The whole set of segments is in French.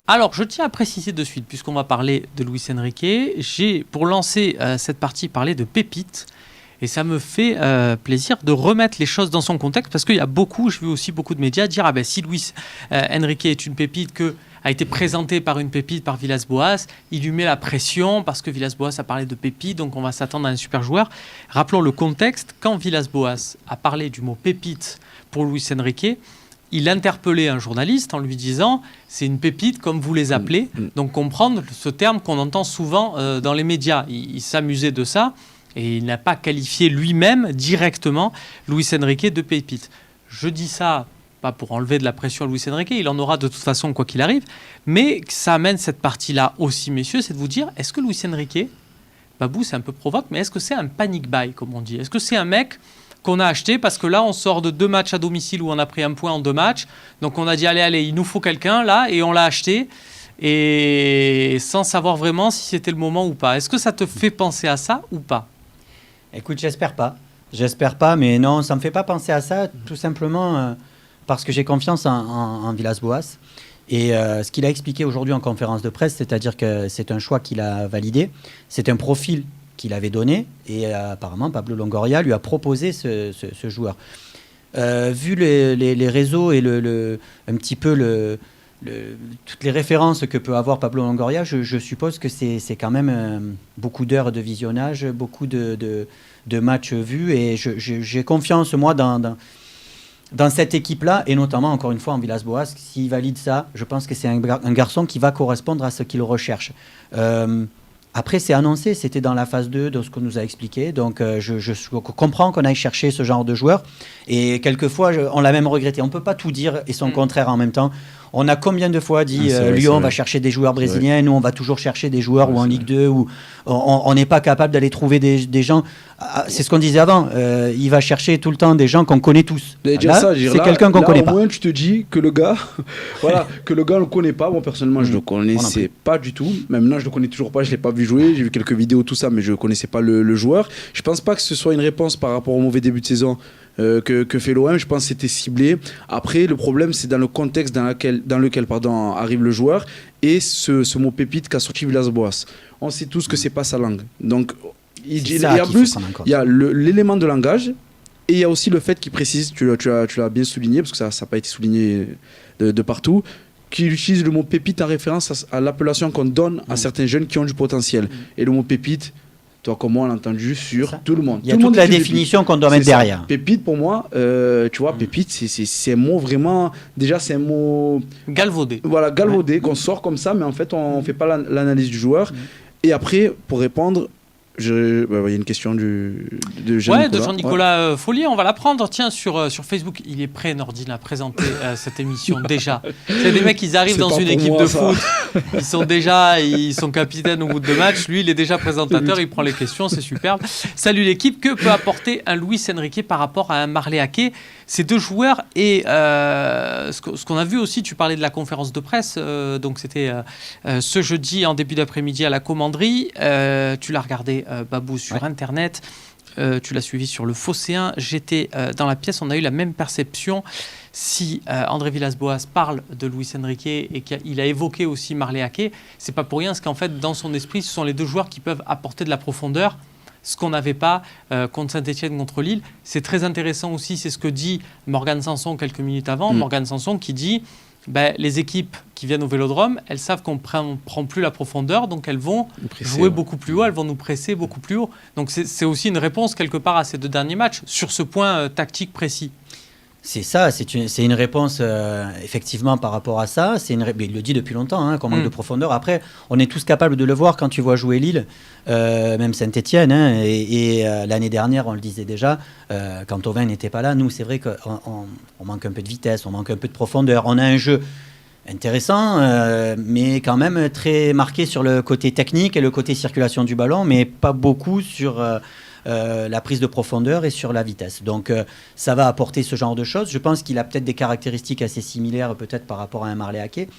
Alors, je tiens à préciser de suite, puisqu'on va parler de Luis Enrique, j'ai, pour lancer cette partie, parlé de pépites. Et ça me fait plaisir de remettre les choses dans son contexte, parce qu'il y a beaucoup, je vu aussi beaucoup de médias dire si Luis Enrique est une pépite a été présenté par une pépite, par Villas-Boas, il lui met la pression parce que Villas-Boas a parlé de pépite, donc on va s'attendre à un super joueur. Rappelons le contexte, quand Villas-Boas a parlé du mot pépite pour Luis Enrique, il interpellait un journaliste en lui disant « c'est une pépite comme vous les appelez ». Donc comprendre ce terme qu'on entend souvent dans les médias. Il s'amusait de ça et il n'a pas qualifié lui-même directement Luis Enrique de pépite. Je dis ça pas pour enlever de la pression à Luis Enrique, il en aura de toute façon quoi qu'il arrive, mais ça amène cette partie-là aussi, messieurs, c'est de vous dire, est-ce que Luis Enrique, Babou, c'est un peu provoque, mais est-ce que c'est un panic buy, comme on dit? Est-ce que c'est un mec qu'on a acheté parce que là, on sort de 2 matchs à domicile où on a pris 1 point en 2 matchs, donc on a dit, allez, il nous faut quelqu'un, là, et on l'a acheté, et sans savoir vraiment si c'était le moment ou pas. Est-ce que ça te fait penser à ça ou pas? Écoute, j'espère pas, mais non, ça me fait pas penser à ça, tout simplement... parce que j'ai confiance en Villas-Boas. Et ce qu'il a expliqué aujourd'hui en conférence de presse, c'est-à-dire que c'est un choix qu'il a validé, c'est un profil qu'il avait donné, et apparemment Pablo Longoria lui a proposé ce joueur. Vu les réseaux et un petit peu toutes les références que peut avoir Pablo Longoria, je suppose que c'est quand même beaucoup d'heures de visionnage, beaucoup de matchs vus, et j'ai confiance, moi, dans cette équipe-là, et notamment, encore une fois, en Villas-Boas. S'il valide ça, je pense que c'est un garçon qui va correspondre à ce qu'il recherche. Après, c'est annoncé, c'était dans la phase 2 de ce qu'on nous a expliqué, donc je comprends qu'on aille chercher ce genre de joueur, et quelquefois, on l'a même regretté. On ne peut pas tout dire et son contraire en même temps. On a combien de fois dit Lyon va chercher des joueurs brésiliens, nous on va toujours chercher des joueurs ou en Ligue 2, où on n'est pas capable d'aller trouver des gens. C'est ce qu'on disait avant, il va chercher tout le temps des gens qu'on connaît tous. Là, c'est quelqu'un qu'on ne connaît pas. Au moins tu te dis que le gars, voilà, que le gars on le connaît pas. Moi personnellement je le connaissais pas du tout. Même maintenant je le connais toujours pas, je l'ai pas vu jouer. J'ai vu quelques vidéos tout ça, mais je connaissais pas le joueur. Je pense pas que ce soit une réponse par rapport au mauvais début de saison que fait l'OM. Je pense que c'était ciblé. Après, le problème, c'est dans le contexte dans lequel arrive le joueur, et ce mot pépite qu'a sorti Villas-Boas. On sait tous que c'est pas sa langue. Donc, en plus, il y a l'élément de langage, et il y a aussi le fait qu'il précise, tu l'as bien souligné, parce que ça n'a pas été souligné de partout, qu'il utilise le mot pépite en référence à l'appellation qu'on donne à certains jeunes qui ont du potentiel. Et le mot pépite, toi comme moi on l'a entendu sur tout le monde. Il y a toute la définition qu'on doit mettre derrière. Pépite pour moi, tu vois, pépite c'est un mot vraiment, déjà c'est un mot galvaudé. Voilà, galvaudé, qu'on sort comme ça, mais en fait on ne fait pas l'analyse du joueur. Et après, pour répondre, il y a une question de Jean-Nicolas. De Jean-Nicolas Follier, on va la prendre. Tiens, sur Facebook, il est prêt, Nordine, à présenter cette émission déjà. C'est des mecs, ils arrivent dans une équipe de foot. Ils sont capitaines au bout de 2 matchs. Lui, il est déjà présentateur, il prend les questions, c'est superbe. Salut l'équipe. Que peut apporter un Luis Enrique par rapport à un Marley Ake? Ces 2 joueurs, et ce qu'on a vu aussi, tu parlais de la conférence de presse, donc c'était ce jeudi en début d'après-midi à la Commanderie. Tu l'as regardé, Babou, sur Internet. Tu l'as suivi sur le Phocéen. J'étais dans la pièce, on a eu la même perception. Si André Villas-Boas parle de Luis Enrique et qu'il a évoqué aussi Marley Ake, c'est pas pour rien, parce qu'en fait, dans son esprit, ce sont les 2 joueurs qui peuvent apporter de la profondeur, ce qu'on n'avait pas contre Saint-Etienne, contre Lille. C'est très intéressant aussi, c'est ce que dit Morgan Sanson quelques minutes avant. Morgan Sanson qui dit les équipes qui viennent au Vélodrome, elles savent qu'on ne prend plus la profondeur, donc elles vont jouer beaucoup plus haut, elles vont nous presser beaucoup plus haut. Donc c'est aussi une réponse quelque part à ces 2 derniers matchs, sur ce point tactique précis. C'est ça, c'est une réponse effectivement par rapport à ça. Il le dit depuis longtemps, qu'on manque de profondeur. Après, on est tous capables de le voir quand tu vois jouer Lille, même Saint-Etienne. Et l'année dernière, on le disait déjà, quand Thauvin n'était pas là, nous, c'est vrai qu'on manque un peu de vitesse, on manque un peu de profondeur. On a un jeu intéressant, mais quand même très marqué sur le côté technique et le côté circulation du ballon, mais pas beaucoup sur... la prise de profondeur et sur la vitesse. Donc ça va apporter ce genre de choses. Je pense qu'il a peut-être des caractéristiques assez similaires peut-être par rapport à un Marley Ake.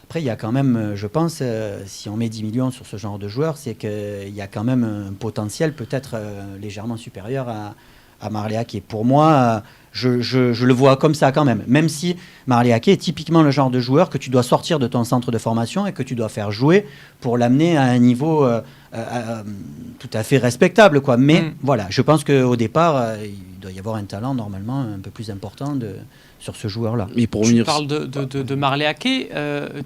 Après, il y a quand même, je pense, si on met 10 millions sur ce genre de joueur, c'est qu'il y a quand même un potentiel peut-être légèrement supérieur à Marley Ake. Pour moi, Je le vois comme ça quand même. Même si Marley Ake est typiquement le genre de joueur que tu dois sortir de ton centre de formation et que tu dois faire jouer pour l'amener à un niveau tout à fait respectable, quoi. Mais voilà, je pense qu'au départ, il doit y avoir un talent normalement un peu plus important sur ce joueur-là. Tu parles de Marley Ake,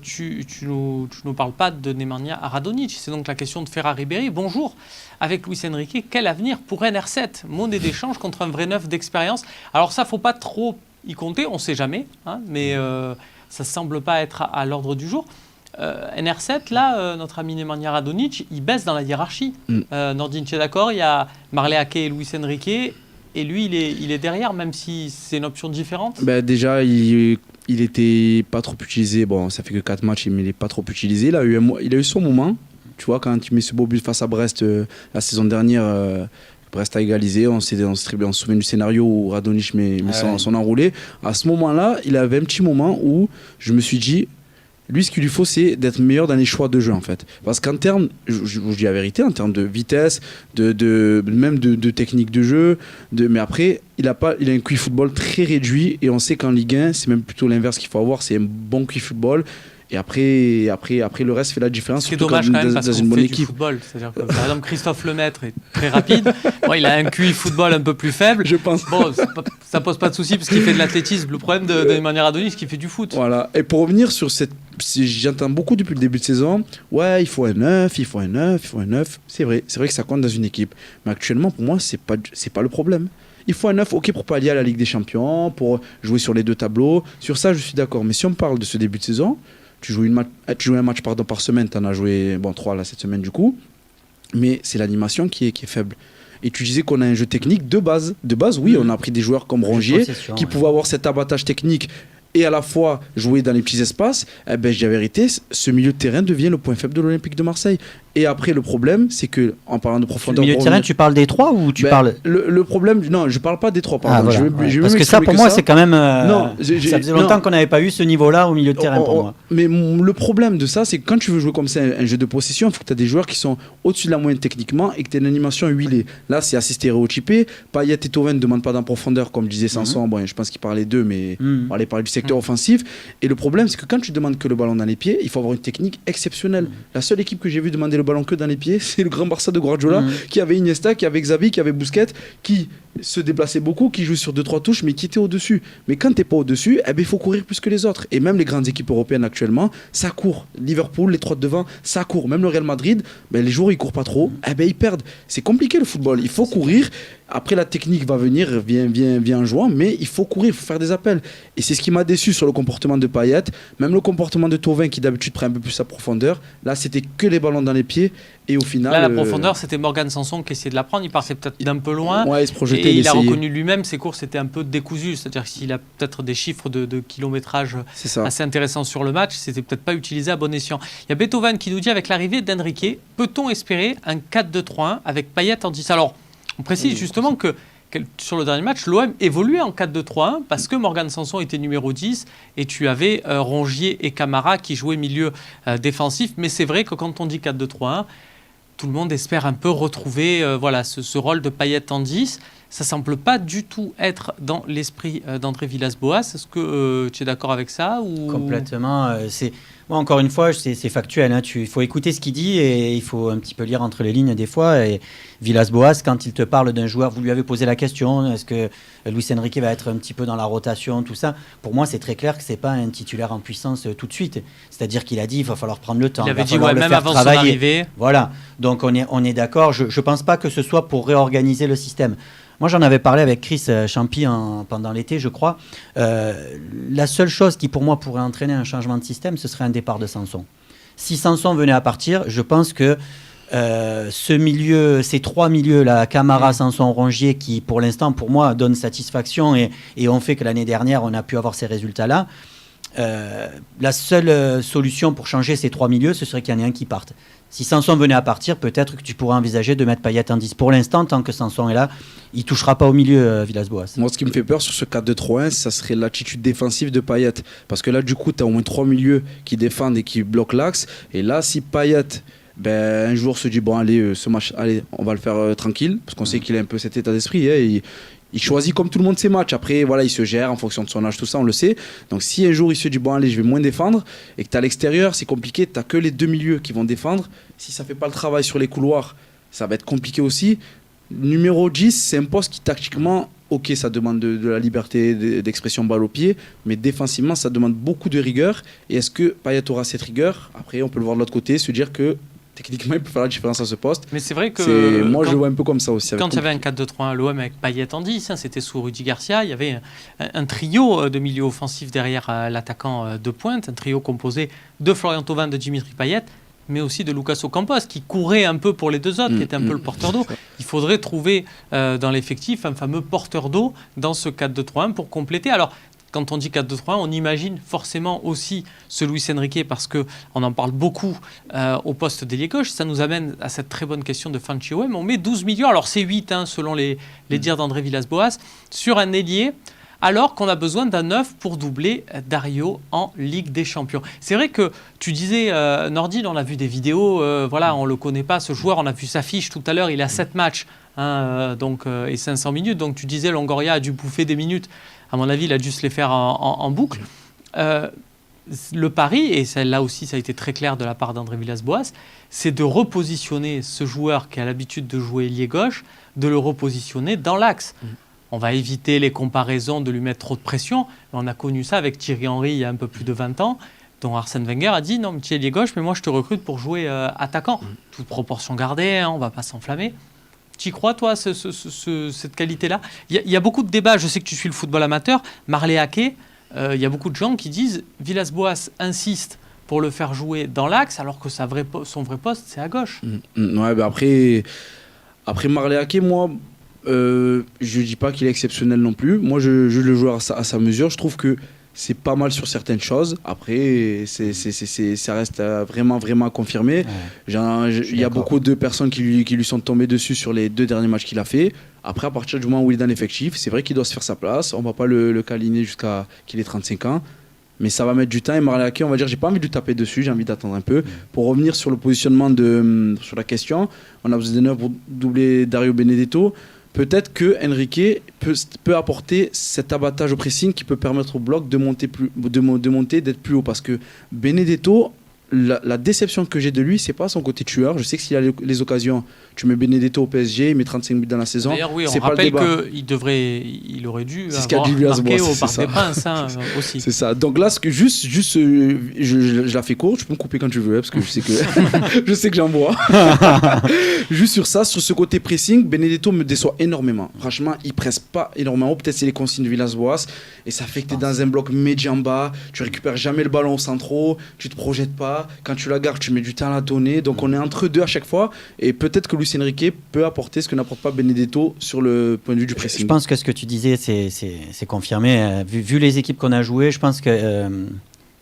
tu nous parles pas de Nemanja Radonjic. C'est donc la question de Ferrar Ribéry. Bonjour, avec Luis Enrique, quel avenir pour NR7 ? Monnaie d'échange contre un vrai neuf d'expérience. Alors ça, faut pas trop y compter, on ne sait jamais, hein, mais ça ne semble pas être à l'ordre du jour. NR7, là, notre ami Nemanja Radonjic, il baisse dans la hiérarchie. Nordin, tu es d'accord ? Il y a Marley Ake et Luis Enrique. Et lui, il est derrière, même si c'est une option différente. Déjà, il était pas trop utilisé. Bon, ça fait que 4 matchs, mais il n'est pas trop utilisé. Il a eu son moment. Tu vois, quand tu mets ce beau but face à Brest la saison dernière, Brest a égalisé. On se souvient du scénario où Radonjic met son enroulé. À ce moment-là, il avait un petit moment où je me suis dit, lui, ce qu'il lui faut, c'est d'être meilleur dans les choix de jeu, en fait. Parce qu'en termes, je vous dis la vérité, en termes de vitesse, même de technique de jeu, mais après, il a un QI football très réduit, et on sait qu'en Ligue 1, c'est même plutôt l'inverse qu'il faut avoir, c'est un bon QI football. Et après, le reste fait la différence. C'est dommage quand même parce qu'on fait du football. C'est-à-dire que, par exemple, Christophe Lemaître est très rapide. Bon, il a un QI football un peu plus faible. Je pense. Bon, ça pose pas de souci parce qu'il fait de l'athlétisme. Le problème de Nemanja Radonjic, c'est qu'il fait du foot. Voilà. Et pour revenir sur j'entends beaucoup depuis le début de saison, ouais, il faut un 9, il faut un 9, il faut un 9. C'est vrai que ça compte dans une équipe. Mais actuellement, pour moi, c'est pas le problème. Il faut un 9, ok, pour pallier à la Ligue des Champions, pour jouer sur les deux tableaux. Sur ça, je suis d'accord. Mais si on parle de ce début de saison, tu joues un match par semaine, tu en as joué 3 là, cette semaine du coup, mais c'est l'animation qui est faible. Et tu disais qu'on a un jeu technique de base. De base, oui, on a pris des joueurs comme Rongier qui pouvaient avoir cet abattage technique et à la fois jouer dans les petits espaces. Je dis la vérité, ce milieu de terrain devient le point faible de l'Olympique de Marseille. Et après, le problème, c'est que, en parlant de profondeur... Le milieu de terrain, tu parles des 3 ou tu parles... Le problème, non, je parle pas des 3, pardon. Parce que ça, pour moi, c'est quand même... ça faisait longtemps qu'on n'avait pas eu ce niveau-là au milieu de terrain, pour moi. Mais le problème de ça, c'est que quand tu veux jouer comme ça, un jeu de possession, il faut que tu as des joueurs qui sont au-dessus de la moyenne techniquement et que tu aies une animation huilée. Là, c'est assez stéréotypé. Payet et Thauvin ne demandent pas d'en profondeur, comme disait Sanson. Bon, je pense qu'il parlait d'eux, mais on allait parler du secteur offensif. Et le problème, c'est que quand tu demandes que le ballon dans les pieds, il faut avoir une technique exceptionnelle. La seule équipe que j'ai vu demander le ballon que dans les pieds, c'est le grand Barça de Guardiola, qui avait Iniesta, qui avait Xavi, qui avait Busquets, qui se déplaçait beaucoup, qui jouait sur 2-3 touches, mais qui était au-dessus. Mais quand t'es pas au-dessus, il faut courir plus que les autres. Et même les grandes équipes européennes actuellement, ça court. Liverpool, les 3 de devant, ça court. Même le Real Madrid, les joueurs ils courent pas trop, ils perdent. C'est compliqué le football, il faut courir. Après, la technique va venir, vient en jouant, mais il faut courir, il faut faire des appels. Et c'est ce qui m'a déçu sur le comportement de Payet, même le comportement de Thauvin qui d'habitude prend un peu plus sa profondeur. Là, c'était que les ballons dans les pieds. Et au final, là, la profondeur, c'était Morgan Sanson qui essayait de la prendre. Il partait peut-être d'un peu loin. Ouais, il se projetait. Et il a reconnu lui-même ses courses étaient un peu décousues. C'est-à-dire qu'il a peut-être des chiffres de kilométrage assez intéressants sur le match. C'était peut-être pas utilisé à bon escient. Il y a Beethoven qui nous dit, avec l'arrivée d'Enrique, peut-on espérer un 4-2-3-1 avec Payet en 10 ? Alors, on précise justement que sur le dernier match, l'OM évoluait en 4-2-3-1 parce que Morgan Sanson était numéro 10 et tu avais Rongier et Camara qui jouaient milieu défensif. Mais c'est vrai que quand on dit 4-2-3-1, tout le monde espère un peu retrouver ce rôle de Payet en 10. Ça ne semble pas du tout être dans l'esprit d'André Villas-Boas. Est-ce que tu es d'accord avec ça ou... Complètement. Moi, encore une fois, c'est factuel. Hein. Il faut écouter ce qu'il dit et il faut un petit peu lire entre les lignes des fois. Et Villas-Boas, quand il te parle d'un joueur, vous lui avez posé la question, est-ce que Luis Enrique va être un petit peu dans la rotation, tout ça. Pour moi, c'est très clair que ce n'est pas un titulaire en puissance tout de suite. C'est-à-dire qu'il a dit qu'il va falloir prendre le temps. Il avait dit même avant son arrivée. Voilà. Donc, on est d'accord. Je ne pense pas que ce soit pour réorganiser le système. Moi, j'en avais parlé avec Chris Champy pendant l'été, je crois. La seule chose qui, pour moi, pourrait entraîner un changement de système, ce serait un départ de Sanson. Si Sanson venait à partir, je pense que ces 3 milieux-là, Camara, Sanson, Rongier, qui, pour l'instant, pour moi, donnent satisfaction et ont fait que l'année dernière, on a pu avoir ces résultats-là. La seule solution pour changer ces 3 milieux, ce serait qu'il y en ait un qui parte. Si Sanson venait à partir, peut-être que tu pourrais envisager de mettre Payet en 10. Pour l'instant, tant que Sanson est là, il ne touchera pas au milieu, Villas-Boas. Moi, ce qui me fait peur sur ce 4-2-3-1, ça serait l'attitude défensive de Payet. Parce que là, du coup, tu as au moins 3 milieux qui défendent et qui bloquent l'axe. Et là, si Payet, un jour se dit, bon, allez, ce match, allez, on va le faire tranquille, parce qu'on sait qu'il a un peu cet état d'esprit. Hein, Il choisit comme tout le monde ses matchs. Après, voilà, il se gère en fonction de son âge, tout ça, on le sait. Donc si un jour il se dit, bon allez, je vais moins défendre, et que tu es à l'extérieur, c'est compliqué, tu n'as que les deux milieux qui vont défendre. Si ça ne fait pas le travail sur les couloirs, ça va être compliqué aussi. Numéro 10, c'est un poste qui tactiquement, ok, ça demande de la liberté d'expression balle au pied, mais défensivement, ça demande beaucoup de rigueur. Et est-ce que Payet aura cette rigueur? Après, on peut le voir de l'autre côté, se dire que techniquement, il peut faire la différence à ce poste. Mais c'est vrai que. Moi, je le vois un peu comme ça aussi. Quand il y avait un 4-2-3-1 à l'OM avec Payet en 10, c'était sous Rudy Garcia, il y avait un trio de milieux offensifs derrière l'attaquant de pointe, un trio composé de Florian Thauvin, de Dimitri Payet, mais aussi de Lucas Ocampos, qui courait un peu pour les deux autres, qui était un peu le porteur d'eau. Il faudrait trouver dans l'effectif un fameux porteur d'eau dans ce 4-2-3-1 pour compléter. Alors, quand on dit 4-2-3-1, on imagine forcément aussi ce Luis Enrique, parce qu'on en parle beaucoup au poste d'ailier gauche. Ça nous amène à cette très bonne question de Fan Chihuahua. On met 12 millions, alors c'est 8 selon les dires d'André Villas-Boas, sur un ailier, alors qu'on a besoin d'un neuf pour doubler Dario en Ligue des Champions. C'est vrai que tu disais, Nordine, on a vu des vidéos, voilà, on ne le connaît pas, ce joueur, on a vu sa fiche tout à l'heure, il a 7 matchs et 500 minutes, donc tu disais Longoria a dû bouffer des minutes. À mon avis, il a dû se les faire en boucle. Le pari, et là aussi ça a été très clair de la part d'André Villas-Boas, c'est de repositionner ce joueur qui a l'habitude de jouer ailier gauche, de le repositionner dans l'axe. On va éviter les comparaisons, de lui mettre trop de pression. On a connu ça avec Thierry Henry il y a un peu plus de 20 ans, dont Arsène Wenger a dit « Non, mais tu es ailier gauche, mais moi je te recrute pour jouer attaquant. » Toute proportion gardée, on ne va pas s'enflammer. Tu y crois, toi, cette qualité-là? Il y a beaucoup de débats. Je sais que tu suis le football amateur. Marley Haquet, il y a beaucoup de gens qui disent Villas-Boas insiste pour le faire jouer dans l'axe, alors que son vrai poste, c'est à gauche. Ouais, bah après Marley Haquet, moi, je ne dis pas qu'il est exceptionnel non plus. Moi, je le joue à sa mesure. Je trouve que c'est pas mal sur certaines choses. Après, ça reste vraiment à confirmer. Ouais, il y a beaucoup de personnes qui lui sont tombées dessus sur les 2 derniers matchs qu'il a fait. Après, à partir du moment où il est dans l'effectif, c'est vrai qu'il doit se faire sa place. On ne va pas le câliner jusqu'à qu'il ait 35 ans. Mais ça va mettre du temps. Et Marley Haquet, on va dire, j'ai pas envie de lui taper dessus, j'ai envie d'attendre un peu. Pour revenir sur le positionnement sur la question, on a besoin de 9 pour doubler Dario Benedetto. Peut-être que Enrique peut apporter cet abattage au pressing qui peut permettre au bloc de monter, d'être plus haut. Parce que Benedetto, la déception que j'ai de lui, c'est pas son côté tueur. Je sais que s'il a les occasions, tu mets Benedetto au PSG, il met 35 buts dans la saison. D'ailleurs, oui, c'est on pas rappelle qu'il aurait dû avoir marqué au Parc des Princes aussi. C'est ça. Donc là, je la fais courte, tu peux me couper quand tu veux, parce que je sais que j'en vois. Juste sur ça, sur ce côté pressing, Benedetto me déçoit énormément. Franchement, il presse pas énormément. Peut-être c'est les consignes de Villas-Boas, et ça fait que tu es dans un bloc médian bas, tu récupères jamais le ballon au centraux, tu te projettes pas. Quand tu la gardes, tu mets du temps à la donner. Donc on est entre deux à chaque fois. Et peut-être que Luis Enrique peut apporter ce que n'apporte pas Benedetto sur le point de vue du pressing. Je pense que ce que tu disais, c'est confirmé. Vu les équipes qu'on a jouées, je pense que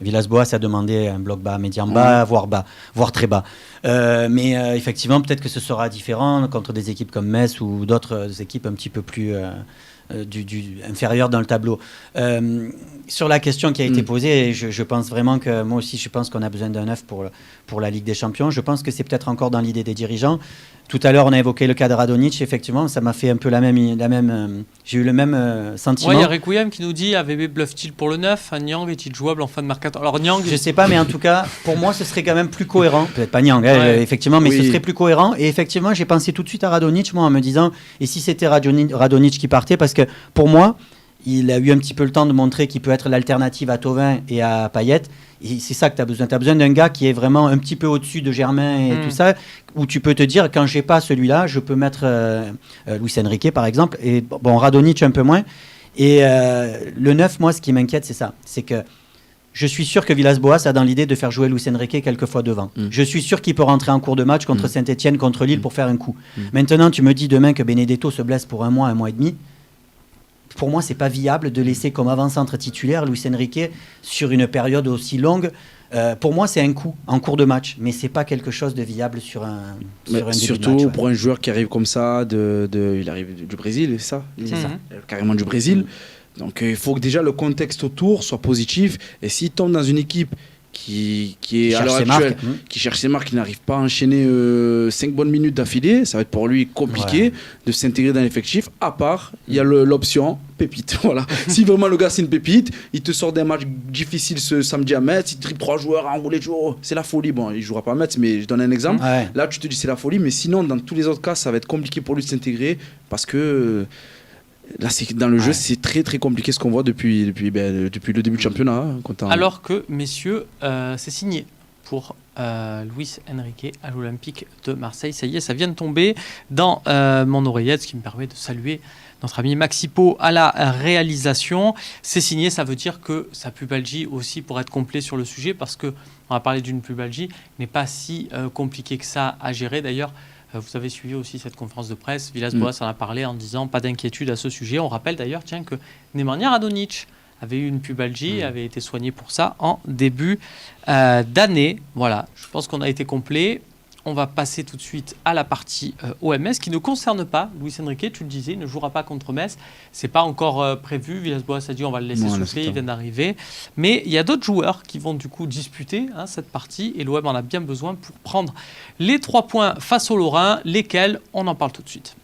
Villas-Boas a demandé un bloc bas, médian bas, voire très bas. Mais effectivement, peut-être que ce sera différent contre des équipes comme Metz ou d'autres équipes un petit peu plus inférieures dans le tableau. Sur la question qui a été posée, je pense vraiment que moi aussi, je pense qu'on a besoin d'un neuf pour la Ligue des Champions. Je pense que c'est peut-être encore dans l'idée des dirigeants. Tout à l'heure, on a évoqué le cas de Radonjic. Effectivement, ça m'a fait un peu j'ai eu le même sentiment. Il y a Requiem qui nous dit AVB bluffe-t-il pour le 9 Niang est-il jouable en fin de mercato? Alors Niang, je sais pas, mais en tout cas, pour moi, ce serait quand même plus cohérent. Peut-être pas Niang, effectivement, mais ce serait plus cohérent. Et effectivement, j'ai pensé tout de suite à Radonjic, moi, en me disant, et si c'était Radonjic qui partait? Parce que pour moi, il a eu un petit peu le temps de montrer qu'il peut être l'alternative à Thauvin et à Payet. Et c'est ça que tu as besoin. Tu as besoin d'un gars qui est vraiment un petit peu au-dessus de Germain et tout ça, où tu peux te dire, quand j'ai pas celui-là, je peux mettre Luis Enrique, par exemple, et bon, Radonjic un peu moins. Et le 9, moi, ce qui m'inquiète, c'est ça. C'est que je suis sûr que Villas-Boas a dans l'idée de faire jouer Luis Enrique quelques fois devant. Je suis sûr qu'il peut rentrer en cours de match contre Saint-Etienne, contre Lille pour faire un coup. Maintenant, tu me dis demain que Benedetto se blesse pour un mois et demi. Pour moi, c'est pas viable de laisser comme avant-centre titulaire Luis Enrique sur une période aussi longue. Pour moi, c'est un coup en cours de match, mais c'est pas quelque chose de viable sur un début surtout de match, pour un joueur qui arrive comme ça, il arrive du Brésil, c'est ça, carrément du Brésil. Donc il faut que déjà le contexte autour soit positif. Et s'il tombe dans une équipe qui est à l'heure actuelle, qui cherche ses marques, qui n'arrive pas à enchaîner 5 bonnes minutes d'affilée, ça va être pour lui compliqué de s'intégrer dans l'effectif. À part, il y a l'option pépite. Voilà. Si vraiment le gars c'est une pépite, il te sort d'un match difficile ce samedi à Metz, il dribble 3 joueurs à enrouler, c'est la folie. Bon, il jouera pas à Metz, mais je donne un exemple. Là, tu te dis c'est la folie, mais sinon, dans tous les autres cas, ça va être compliqué pour lui de s'intégrer parce que. Là, dans le jeu, c'est très très compliqué ce qu'on voit depuis le début du championnat. Alors que, messieurs, c'est signé pour Luis Enrique à l'Olympique de Marseille. Ça y est, ça vient de tomber dans mon oreillette, ce qui me permet de saluer notre ami Maxipo à la réalisation. C'est signé, ça veut dire que sa pubalgie aussi, pour être complet sur le sujet, parce qu'on va parler d'une pubalgie, n'est pas si compliqué que ça à gérer. D'ailleurs, vous avez suivi aussi cette conférence de presse. Villas-Boas en a parlé en disant pas d'inquiétude à ce sujet. On rappelle d'ailleurs que Nemanja Radonjic avait eu une pubalgie, avait été soigné pour ça en début d'année. Voilà, je pense qu'on a été complet. On va passer tout de suite à la partie OMS qui ne concerne pas Luis Enrique. Tu le disais, il ne jouera pas contre Metz. C'est pas encore prévu. Villas-Boas a dit on va le laisser souffler, il vient d'arriver. Mais il y a d'autres joueurs qui vont du coup disputer cette partie et l'OM en a bien besoin pour prendre les 3 points face aux Lorrains, lesquels on en parle tout de suite.